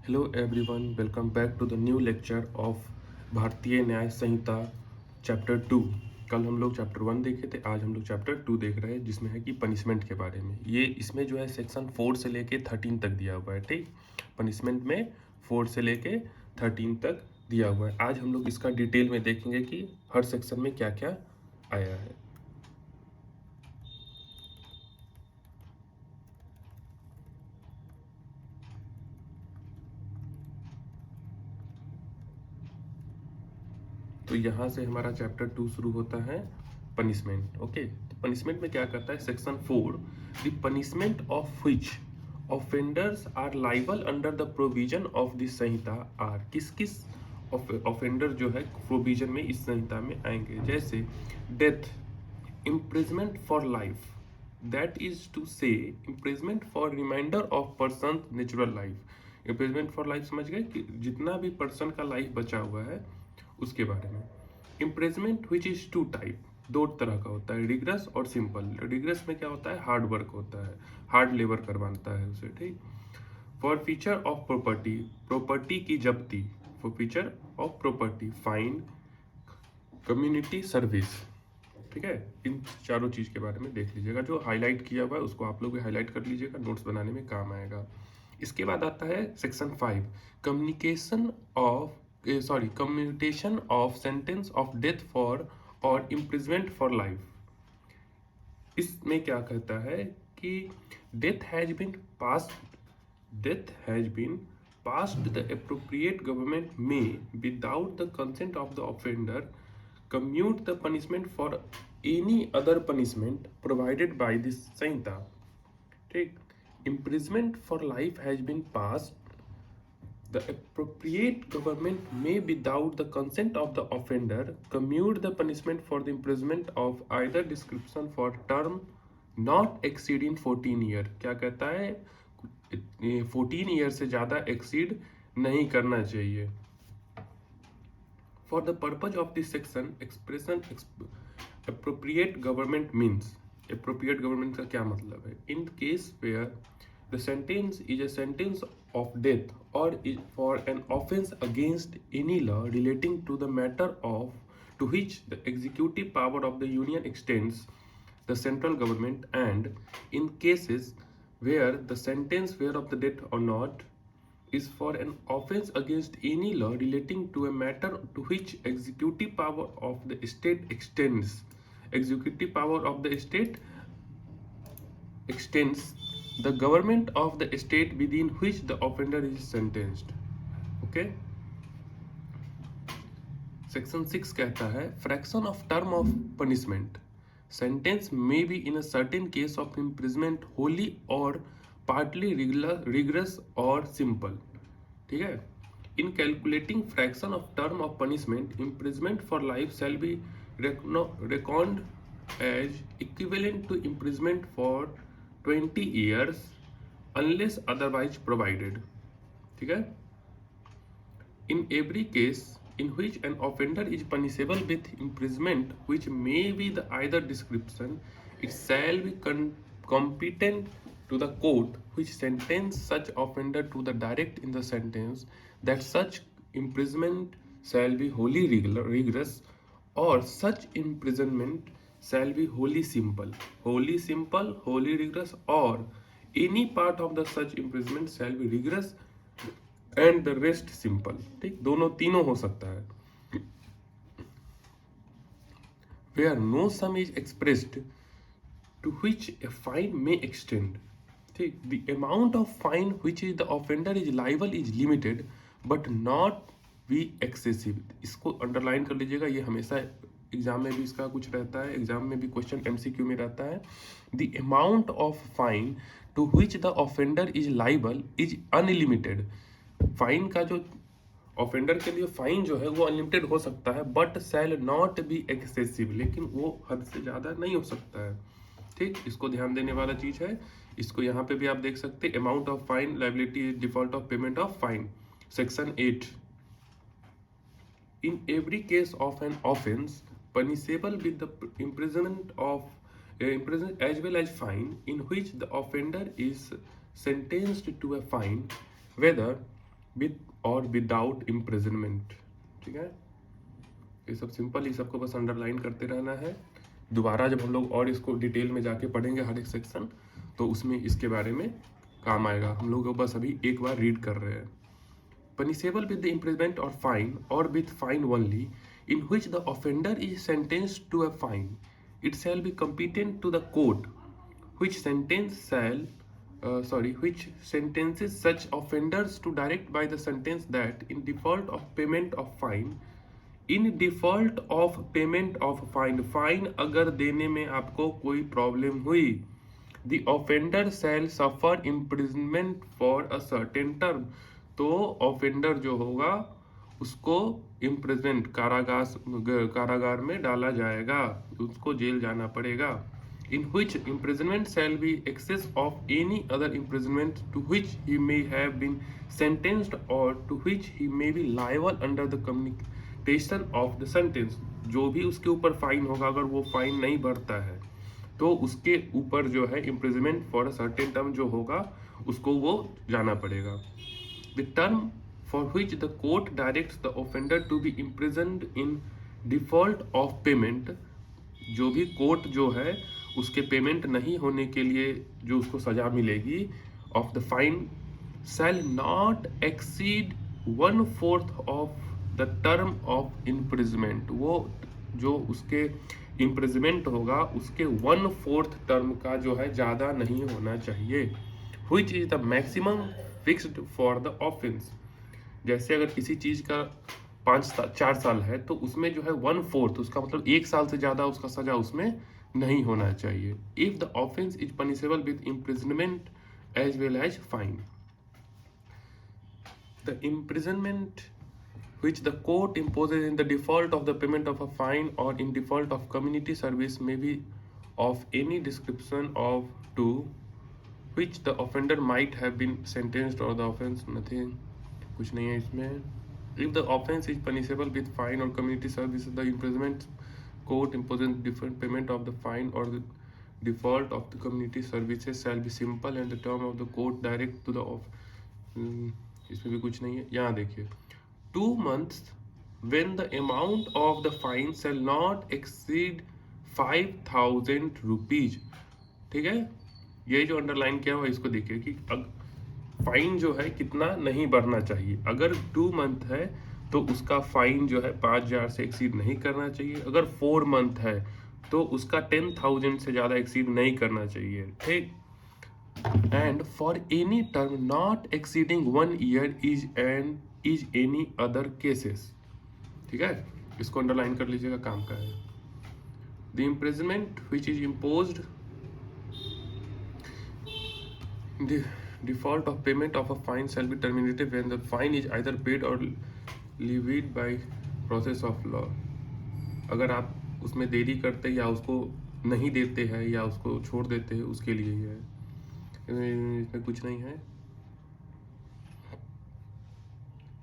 Hello everyone, welcome back to the new lecture of भारतीय न्याय संहिता chapter 2। कल हम लोग चैप्टर 1 देखे थे, आज हम लोग चैप्टर 2 देख रहे हैं जिसमें है कि पनिशमेंट के बारे में। ये इसमें जो है सेक्शन 4 से लेके 13 तक दिया हुआ है। ठीक, पनिशमेंट में 4 से लेके 13 तक दिया हुआ है। आज हम लोग इसका डिटेल में देखेंगे कि हर सेक्शन में क्या क्या आया है। तो यहाँ से हमारा चैप्टर 2 शुरू होता है, पनिशमेंट। ओके, तो पनिशमेंट में क्या करता है section 4, the punishment of which offenders are liable under the provision of this Sanhita are. किस किस ऑफेंडर जो है प्रोविजन में इस संहिता में आएंगे, जैसे death, imprisonment for life, that is to say imprisonment for remainder of person natural life. Imprisonment for life समझ गए कि जितना भी पर्सन का लाइफ बचा हुआ है उसके बारे में। Imprisonment which is two type, दो तरह का होता है, रिग्रेस और सिंपल। रिग्रेस में क्या होता है, हार्ड वर्क होता है, हार्ड लेबर करवाता है उसे। ठीक, for feature of property, property की जब्ती, for feature of property, fine, community service. ठीक है, इन चारों चीज के बारे में देख लीजिएगा। जो हाईलाइट किया हुआ है उसको आप लोग भी हाईलाइट कर लीजिएगा, नोट्स बनाने में काम आएगा। इसके बाद आता है section 5, communication of commutation of sentence of death for और इम्प्रिजमेंट फॉर लाइफ। इसमें क्या कहता है कि death has been passed, the appropriate government may, without the consent of the offender, commute the punishment for any other punishment provided by this संहिता। ठीक, imprisonment for life has been passed, the appropriate government may, without the consent of the offender, commute the punishment for the imprisonment of either description for term not exceeding 14 year। क्या कहता है, 14 year से ज़्यादा exceed नहीं करना चाहिए। For the purpose of this section expression appropriate government means, appropriate government का क्या मतलब है, in case where the sentence is a sentence of death or is for an offense against any law relating to the matter of to which the executive power of the union extends the central government, and in cases where the sentence whereof the death or not is for an offense against any law relating to a matter to which executive power of the state extends, executive power of the state extends the government of the state within which the offender is sentenced। okay, section 6 कहता है fraction of term of punishment, sentence may be in a certain case of imprisonment Holi और partly rigorous और simple. ठीक है, इन calculating fraction of term of punishment, imprisonment for life shall be reckoned as equivalent to imprisonment for 20 years unless otherwise provided। ठीक है, in every case in which an offender is punishable with imprisonment which may be the either description, it shall be competent to the court which sentence such offender to the direct in the sentence that such imprisonment shall be wholly rigorous or such imprisonment shall be wholly simple, wholly rigorous, or any part of the such imprisonment shall be rigorous and the rest simple. ठीक, दोनों तीनों हो सकता है। Where no sum is expressed to which a fine may extend. ठीक, the amount of fine which is the offender is liable is limited but not be excessive. इसको underline कर लीजिएगा, ये हमेशा एग्जाम में भी इसका कुछ रहता है, एग्जाम में भी क्वेश्चन एमसीक्यू में रहता है। The amount of fine to which the offender is liable is unlimited. Fine का जो ऑफेंडर के लिए फाइन जो है वो अनलिमिटेड हो सकता है, but shall not be excessive, लेकिन वो हद से ज़्यादा नहीं हो सकता है। ठीक, इसको ध्यान देने वाला चीज़ है। इसको यहाँ पे भी आप देख सकते हैं, amount of fine, liability, default of payment of fine. Section 8, in every case of an offence punishable with the imprisonment of imprisonment as well as fine in which the offender is sentenced to a fine, whether with और without imprisonment. ठीक है, ये सब simple, ये सबको बस underline करते रहना है। दोबारा जब हम लोग और इसको डिटेल में जाके पढ़ेंगे हर एक सेक्शन, तो उसमें इसके बारे में काम आएगा। हम लोग बस अभी एक बार रीड कर रहे हैं। Punishable with the imprisonment or fine, or with fine only, in which the offender is sentenced to a fine, it shall be competent to the court which which sentences such offenders to direct by the sentence that in default of payment of fine, fine अगर देने में आपको कोई problem हुई, the offender shall suffer imprisonment for a certain term, तो offender जो होगा उसको इम्प्रिजमेंट कारागार में डाला जाएगा, उसको जेल जाना पड़ेगा। in which imprisonment shall be excess of any other imprisonment to which he may have been sentenced or to which he may be liable under the commutation of the sentence। जो भी उसके ऊपर fine होगा, अगर वो fine नहीं भरता है तो उसके ऊपर जो है imprisonment for a certain term जो होगा उसको वो जाना पड़ेगा। The term for which the court directs the offender to be imprisoned in default of payment, जो भी कोर्ट जो है उसके पेमेंट नहीं होने के लिए जो उसको सजा मिलेगी of the fine shall not exceed 1/4 of the term of imprisonment, वो जो उसके इम्प्रिजमेंट होगा उसके 1/4 टर्म का जो है ज़्यादा नहीं होना चाहिए। Which is the maximum fixed for the offence, जैसे अगर किसी चीज़ का 4 साल है तो उसमें जो है 1/4, उसका मतलब 1 साल से ज़्यादा उसका सजा उसमें नहीं होना चाहिए। If the offence is punishable with imprisonment as well as fine, the imprisonment which the court imposes in the default of the payment of a fine or in default of community service may be of any description of to which the offender might have been sentenced or the offense nothing, कुछ नहीं है इसमें। If the offense is punishable with fine or community service, the imprisonment court imposes different payment of the fine or the default of the community services shall be simple and the term of the court direct to the इसमें भी कुछ नहीं है। यहाँ देखिए 2 months when the amount of the fine shall not exceed 5,000 rupees। ठीक है, ये जो अंडरलाइन किया हुआ इसको देखिए कि फाइन जो है कितना नहीं बढ़ना चाहिए। अगर 2 मंथ है तो उसका फाइन जो है 5,000 से एक्सीड नहीं करना चाहिए। अगर 4 मंथ है तो उसका 10,000 से ज़्यादा एक्सीड नहीं करना चाहिए। ठीक, and for any term not exceeding 1 year is any other cases. ठीक है, इसको अंडरलाइन कर लीजिएगा, काम का है। The imprisonment which is imposed default of payment of a fine shall be terminated when the fine is either paid or levied by process of law। अगर आप उसमें देरी करते या उसको नहीं देते हैं या उसको छोड़ देते हैं उसके लिए ही है, इसमें कुछ नहीं है।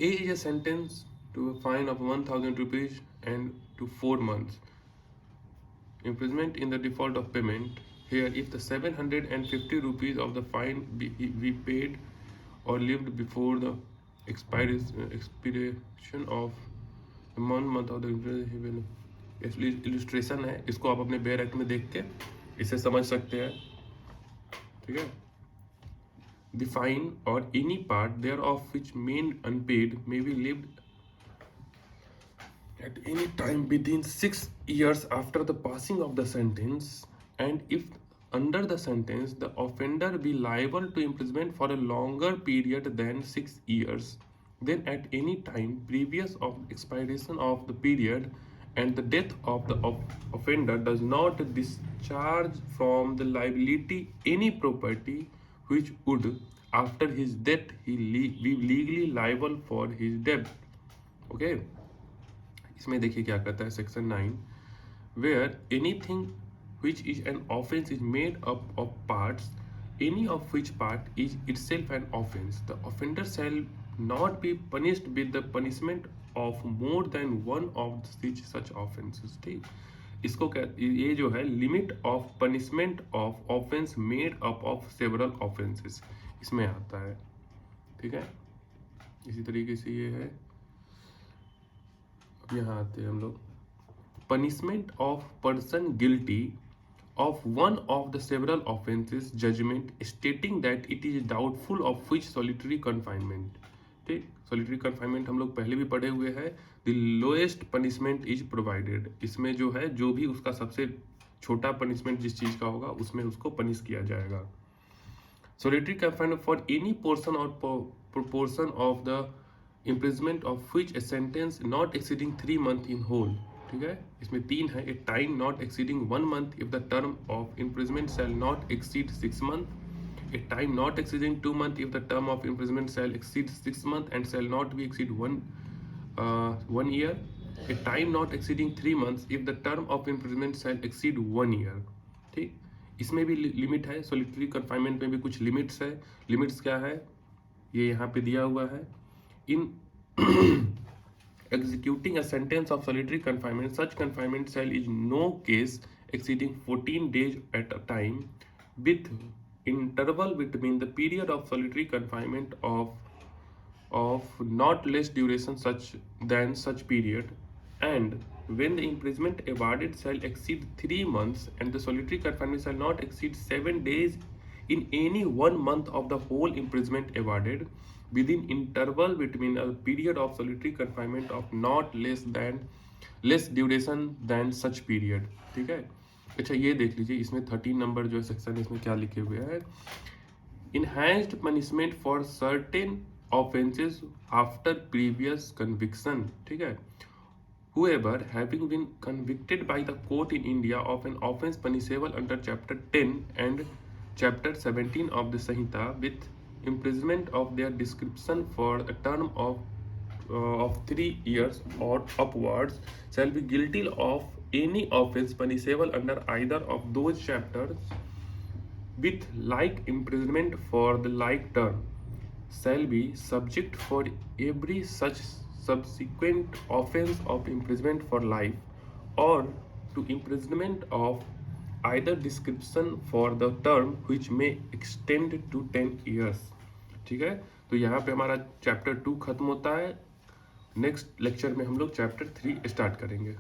A is a sentence to a fine of 1,000 rupees and to 4 months imprisonment in the default of payment। Here, if the 750 rupees of the fine be paid or lived before the expiration of 1 month of the illustration है, इसको आप अपने bare act में देख के इसे समझ सकते हैं। ठीक है, the fine or any part thereof which remain unpaid may be lived at any time within 6 years after the passing of the sentence, and if under the sentence the offender be liable to imprisonment for a longer period than 6 years, then at any time previous of expiration of the period and the death of the offender does not discharge from the liability any property which would after his death he be legally liable for his debt। okay, इसमें देखिए क्या कहता है section 9, wear anything which is an offense is made up of parts, any of which part is itself an offense, the offender shall not be punished with the punishment of more than one of such offenses। ठीक, इसको क्या, ये जो है limit of punishment of offence made up of several offences इसमें आता है। ठीक है, इसी तरीके से ये है। अब यहाँ आते हैं हम लोग, punishment of person guilty of one of the several offences judgment stating that it is doubtful of which solitary confinement। ठीक, solitary confinement हम लोग पहले भी पढ़े हुए हैं। the lowest punishment is provided, इसमें जो है जो भी उसका सबसे छोटा पनिशमेंट जिस चीज का होगा उसमें उसको पनिश किया जाएगा। solitary confinement for any portion or proportion of the imprisonment of which a sentence not exceeding 3 months in whole। ठीक है, इसमें 3 है। ए time not exceeding 1 month if the term of imprisonment shall not exceed 6 months। A time not exceeding 2 months if the term of imprisonment shall exceed 6 months and shall not be exceed 1 year। A time not exceeding 3 months if the term of imprisonment shall exceed 1 year। ठीक, इसमें भी limit है। Solitary confinement में भी कुछ limits है। Limits क्या है ये यहाँ पे दिया हुआ है। इन executing a sentence of solitary confinement, such confinement shall in no case exceeding 14 days at a time, with interval between the period of solitary confinement of not less duration such than such period, and when the imprisonment awarded shall exceed 3 months and the solitary confinement shall not exceed 7 days in any 1 month of the whole imprisonment awarded, within interval between a period of solitary confinement of not less duration than such period। ठीक है, अच्छा ये देख लीजिए इसमें 13 number जो section है इसमें क्या लिखे हुए हैं। enhanced punishment for certain offences after previous conviction। ठीक है, whoever having been convicted by the court in India of an offence punishable under chapter 10 and chapter 17 of the Samhita with imprisonment of their description for a term of 3 years or upwards shall be guilty of any offence punishable under either of those chapters with like imprisonment for the like term shall be subject for every such subsequent offence of imprisonment for life or to imprisonment of either description for the term which may extend to 10 years। ठीक है, तो यहाँ पे हमारा chapter 2 खत्म होता है। Next lecture में हम लोग चैप्टर 3 स्टार्ट करेंगे।